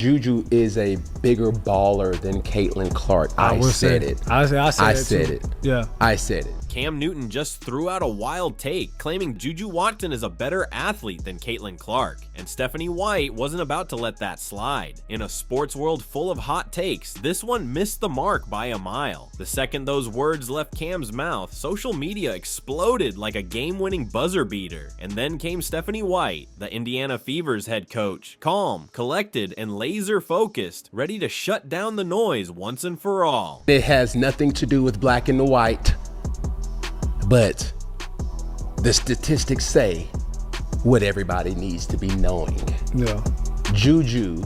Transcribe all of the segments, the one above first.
Juju is a bigger baller than Caitlin Clark. I said it. I said it. Yeah. I said it. Cam Newton just threw out a wild take, claiming Juju Watkins is a better athlete than Caitlin Clark, and Stephanie White wasn't about to let that slide. In a sports world full of hot takes, this one missed the mark by a mile. The second those words left Cam's mouth, social media exploded like a game-winning buzzer beater. And then came Stephanie White, the Indiana Fever's head coach, calm, collected, and laser-focused, ready to shut down the noise once and for all. It has nothing to do with black and white. But the statistics say what everybody needs to be knowing. Yeah. Juju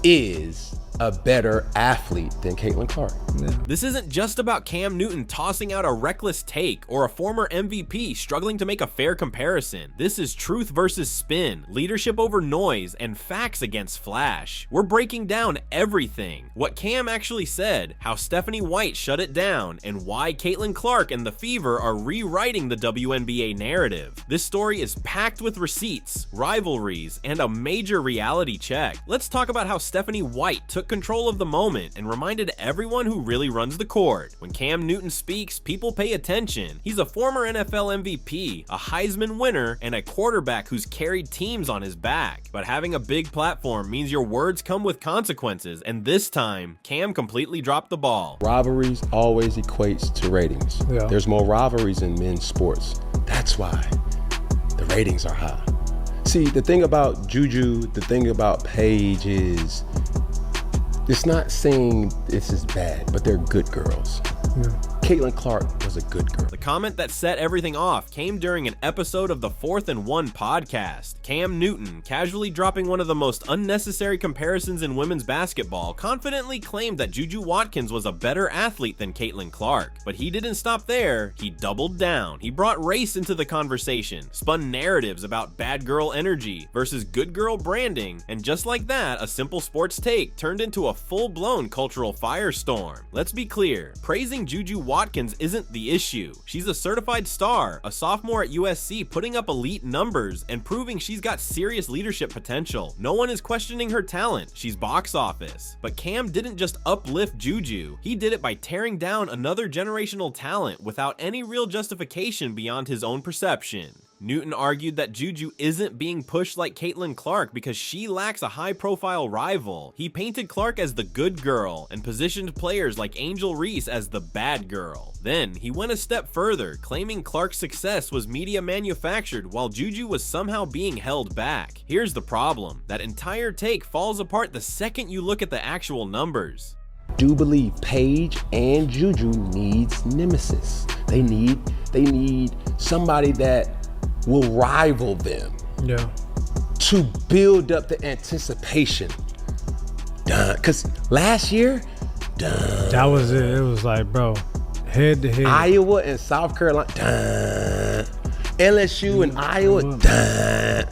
is a better athlete than Caitlin Clark. Yeah. This isn't just about Cam Newton tossing out a reckless take or a former MVP struggling to make a fair comparison. This is truth versus spin, leadership over noise, and facts against flash. We're breaking down everything. What Cam actually said, how Stephanie White shut it down, and why Caitlin Clark and the Fever are rewriting the WNBA narrative. This story is packed with receipts, rivalries, and a major reality check. Let's talk about how Stephanie White took control of the moment and reminded everyone who really runs the court. When Cam Newton speaks, people pay attention. He's a former NFL MVP, a Heisman winner, and a quarterback who's carried teams on his back. But having a big platform means your words come with consequences, and this time, Cam completely dropped the ball. Rivalries always equates to ratings. Yeah. There's more rivalries in men's sports. That's why the ratings are high. See, the thing about Juju, the thing about Paige is, it's not saying this is bad, but they're good girls. Yeah. Caitlin Clark was a good girl. The comment that set everything off came during an episode of the 4th and 1 podcast. Cam Newton, casually dropping one of the most unnecessary comparisons in women's basketball, confidently claimed that Juju Watkins was a better athlete than Caitlin Clark. But he didn't stop there, he doubled down. He brought race into the conversation, spun narratives about bad girl energy versus good girl branding, and just like that, a simple sports take turned into a full-blown cultural firestorm. Let's be clear, praising Juju Watkins isn't the issue. She's a certified star, a sophomore at USC, putting up elite numbers and proving she's got serious leadership potential. No one is questioning her talent. She's box office. But Cam didn't just uplift Juju. He did it by tearing down another generational talent without any real justification beyond his own perception. Newton argued that Juju isn't being pushed like Caitlin Clark because she lacks a high-profile rival. He painted Clark as the good girl and positioned players like Angel Reese as the bad girl. Then, he went a step further, claiming Clark's success was media manufactured while Juju was somehow being held back. Here's the problem. That entire take falls apart the second you look at the actual numbers. Do believe Paige and Juju needs nemesis. They need somebody that will rival them. Yeah. To build up the anticipation. Done. Cause last year, done. That was it. It was like, bro, head to head. Iowa and South Carolina, done. LSU and Iowa, done.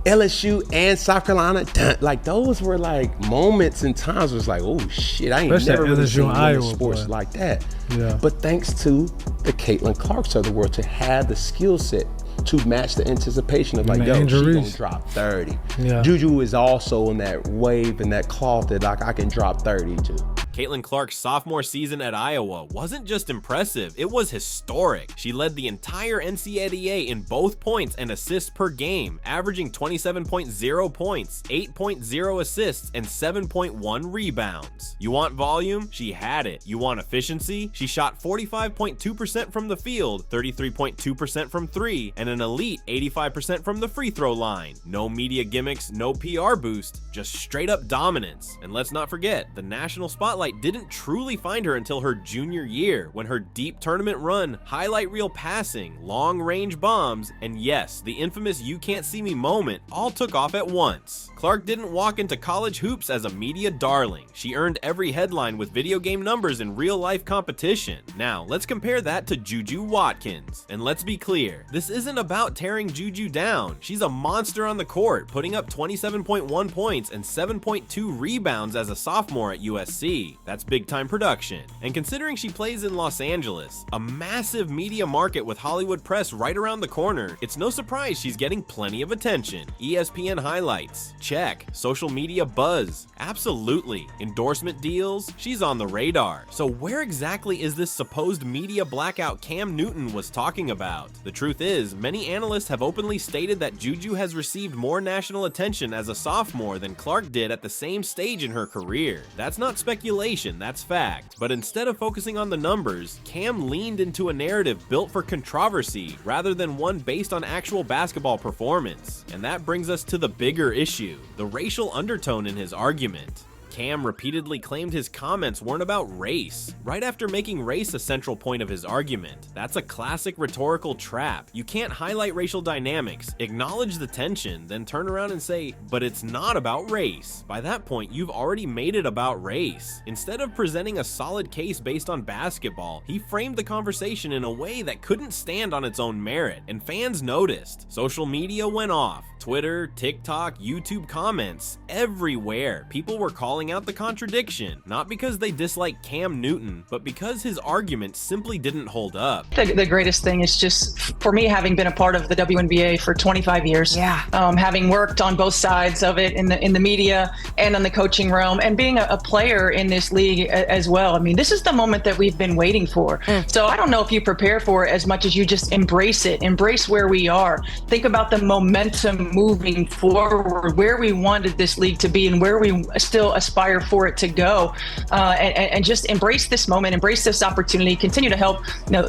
LSU and South Carolina, done. Like those were like moments and times where it's like, oh shit, I ain't Especially never really LSU seen and Iowa, sports boy. like that. Yeah. But thanks to the Caitlin Clarks of the world to have the skill set to match the anticipation of like, And yo, she Angel gonna Reese. drop 30. Yeah. Juju is also in that wave and that cloth that like I can drop 30 too. Caitlin Clark's sophomore season at Iowa wasn't just impressive, it was historic. She led the entire NCAA in both points and assists per game, averaging 27.0 points, 8.0 assists, and 7.1 rebounds. You want volume? She had it. You want efficiency? She shot 45.2% from the field, 33.2% from 3, and an elite 85% from the free throw line. No media gimmicks, no PR boost, just straight up dominance. And let's not forget, the national spotlight didn't truly find her until her junior year, when her deep tournament run, highlight reel passing, long range bombs, and yes, the infamous "you can't see me" moment all took off at once. Clark didn't walk into college hoops as a media darling. She earned every headline with video game numbers in real life competition. Now, let's compare that to Juju Watkins. And let's be clear, this isn't about tearing Juju down. She's a monster on the court, putting up 27.1 points and 7.2 rebounds as a sophomore at USC. movie. That's big time production. And considering she plays in Los Angeles, a massive media market with Hollywood press right around the corner, it's no surprise she's getting plenty of attention. ESPN highlights, check. Social media buzz, absolutely. Endorsement deals, she's on the radar. So where exactly is this supposed media blackout Cam Newton was talking about? The truth is, many analysts have openly stated that Juju has received more national attention as a sophomore than Clark did at the same stage in her career. That's not speculation, that's fact. But instead of focusing on the numbers, Cam leaned into a narrative built for controversy rather than one based on actual basketball performance. And that brings us to the bigger issue, the racial undertone in his argument. Cam repeatedly claimed his comments weren't about race, right after making race a central point of his argument. That's a classic rhetorical trap. You can't highlight racial dynamics, acknowledge the tension, then turn around and say, but it's not about race. By that point, you've already made it about race. Instead of presenting a solid case based on basketball, he framed the conversation in a way that couldn't stand on its own merit, and fans noticed. Social media went off. Twitter, TikTok, YouTube comments, everywhere. People were calling out the contradiction, not because they disliked Cam Newton, but because his argument simply didn't hold up. The greatest thing is just, for me, having been a part of the Wnba for 25 years, having worked on both sides of it in the media and in the coaching realm, and being a player in this league as well. I mean, this is the moment that we've been waiting for. So I don't know if you prepare for it as much as you just embrace it, embrace where we are. Think about the momentum moving forward, where we wanted this league to be and where we still aspire for it to go, and just embrace this moment, embrace this opportunity, continue to help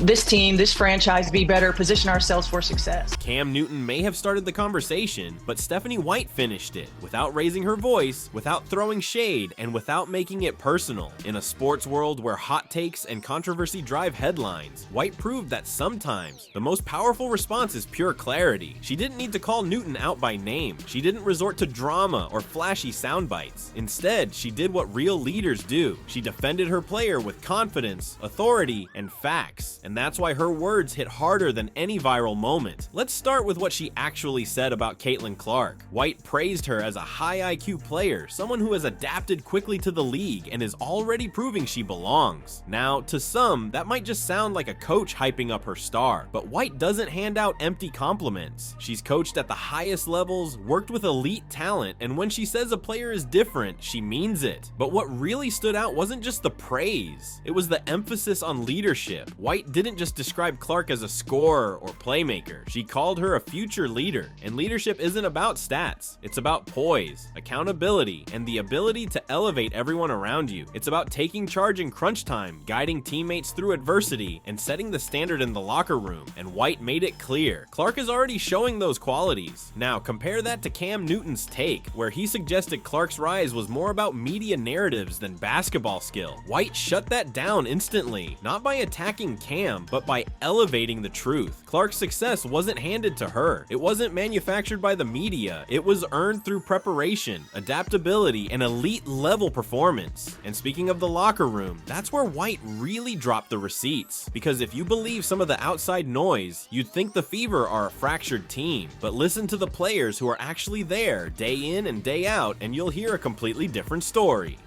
this team, this franchise be better, position ourselves for success. Cam Newton may have started the conversation, but Stephanie White finished it, without raising her voice, without throwing shade, and without making it personal. In a sports world where hot takes and controversy drive headlines, White proved that sometimes the most powerful response is pure clarity. She didn't need to call Newton out by name. She didn't resort to drama or flashy sound bites. Instead, she did what real leaders do. She defended her player with confidence, authority, and facts. And that's why her words hit harder than any viral moment. Let's start with what she actually said about Caitlin Clark. White praised her as a high IQ player, someone who has adapted quickly to the league and is already proving she belongs. Now, to some, that might just sound like a coach hyping up her star, but White doesn't hand out empty compliments. She's coached at the highest levels, worked with elite talent, and when she says a player is different, she means it. But what really stood out wasn't just the praise, it was the emphasis on leadership. White didn't just describe Clark as a scorer or playmaker, she called her a future leader. And leadership isn't about stats, it's about poise, accountability, and the ability to elevate everyone around you. It's about taking charge in crunch time, guiding teammates through adversity, and setting the standard in the locker room. And White made it clear, Clark is already showing those qualities. Now compare that to Cam Newton's take, where he suggested Clark's rise was more about media narratives than basketball skill. White shut that down instantly, not by attacking Cam, but by elevating the truth. Clark's success wasn't handed to her. It wasn't manufactured by the media. It was earned through preparation, adaptability, and elite level performance. And speaking of the locker room, that's where White really dropped the receipts. Because if you believe some of the outside noise, you'd think the Fever are a fractured team. But listen to the players who are actually there day in and day out, and you'll hear a completely different story.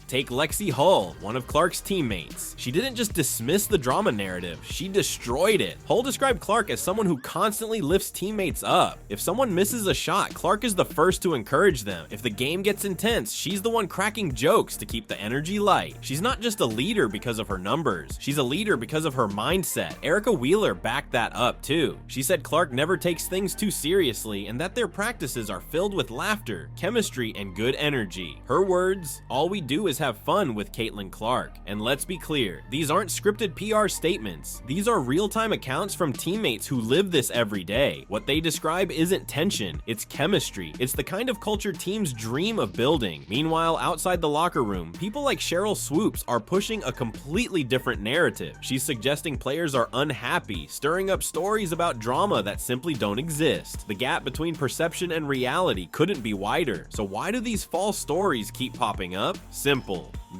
Take Lexi Hull, one of Clark's teammates. She didn't just dismiss the drama narrative, she destroyed it. Hull described Clark as someone who constantly lifts teammates up. If someone misses a shot, Clark is the first to encourage them. If the game gets intense, she's the one cracking jokes to keep the energy light. She's not just a leader because of her numbers, she's a leader because of her mindset. Erica Wheeler backed that up too. She said Clark never takes things too seriously and that their practices are filled with laughter, chemistry, and good energy. Her words, all we do is have fun with Caitlin Clark. And let's be clear, these aren't scripted PR statements. These are real-time accounts from teammates who live this every day. What they describe isn't tension, it's chemistry. It's the kind of culture teams dream of building. Meanwhile, outside the locker room, people like Cheryl Swoops are pushing a completely different narrative. She's suggesting players are unhappy, stirring up stories about drama that simply don't exist. The gap between perception and reality couldn't be wider. So why do these false stories keep popping up? Simple.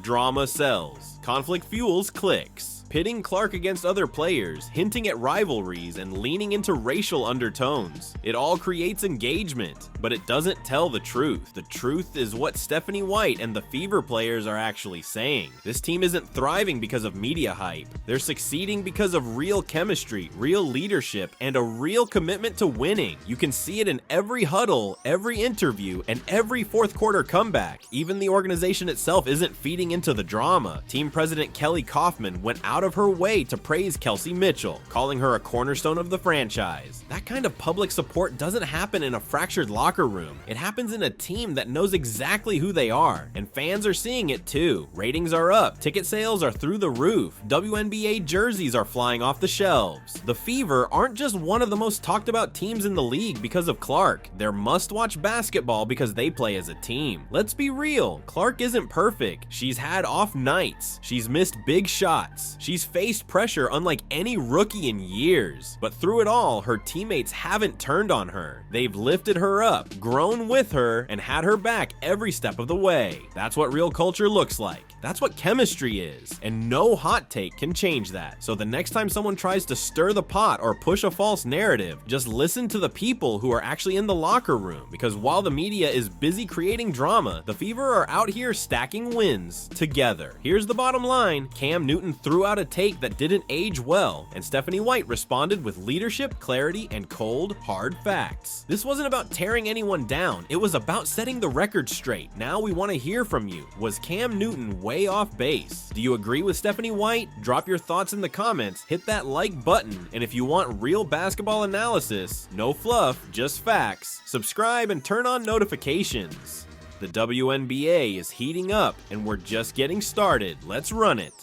Drama sells. Conflict fuels clicks. Pitting Clark against other players, hinting at rivalries, and leaning into racial undertones. It all creates engagement, but it doesn't tell the truth. The truth is what Stephanie White and the Fever players are actually saying. This team isn't thriving because of media hype. They're succeeding because of real chemistry, real leadership, and a real commitment to winning. You can see it in every huddle, every interview, and every fourth quarter comeback. Even the organization itself isn't feeding into the drama. Team president Kelly Kaufman went out of her way to praise Kelsey Mitchell, calling her a cornerstone of the franchise. That kind of public support doesn't happen in a fractured locker room. It happens in a team that knows exactly who they are, and fans are seeing it too. Ratings are up, ticket sales are through the roof, WNBA jerseys are flying off the shelves. The Fever aren't just one of the most talked about teams in the league because of Clark. They're must-watch basketball because they play as a team. Let's be real, Clark isn't perfect. She's had off nights. She's missed big shots. She's faced pressure unlike any rookie in years. But through it all, her teammates haven't turned on her. They've lifted her up, grown with her, and had her back every step of the way. That's what real culture looks like. That's what chemistry is, and no hot take can change that. So the next time someone tries to stir the pot or push a false narrative, just listen to the people who are actually in the locker room, because while the media is busy creating drama, the Fever are out here stacking wins together. Here's the bottom line: Cam Newton threw out a take that didn't age well, and Stephanie White responded with leadership, clarity, and cold, hard facts. This wasn't about tearing anyone down, it was about setting the record straight. Now we want to hear from you. Was Cam Newton way off base? Do you agree with Stephanie White? Drop your thoughts in the comments, hit that like button, and if you want real basketball analysis, no fluff, just facts, subscribe and turn on notifications. The WNBA is heating up, and we're just getting started. Let's run it.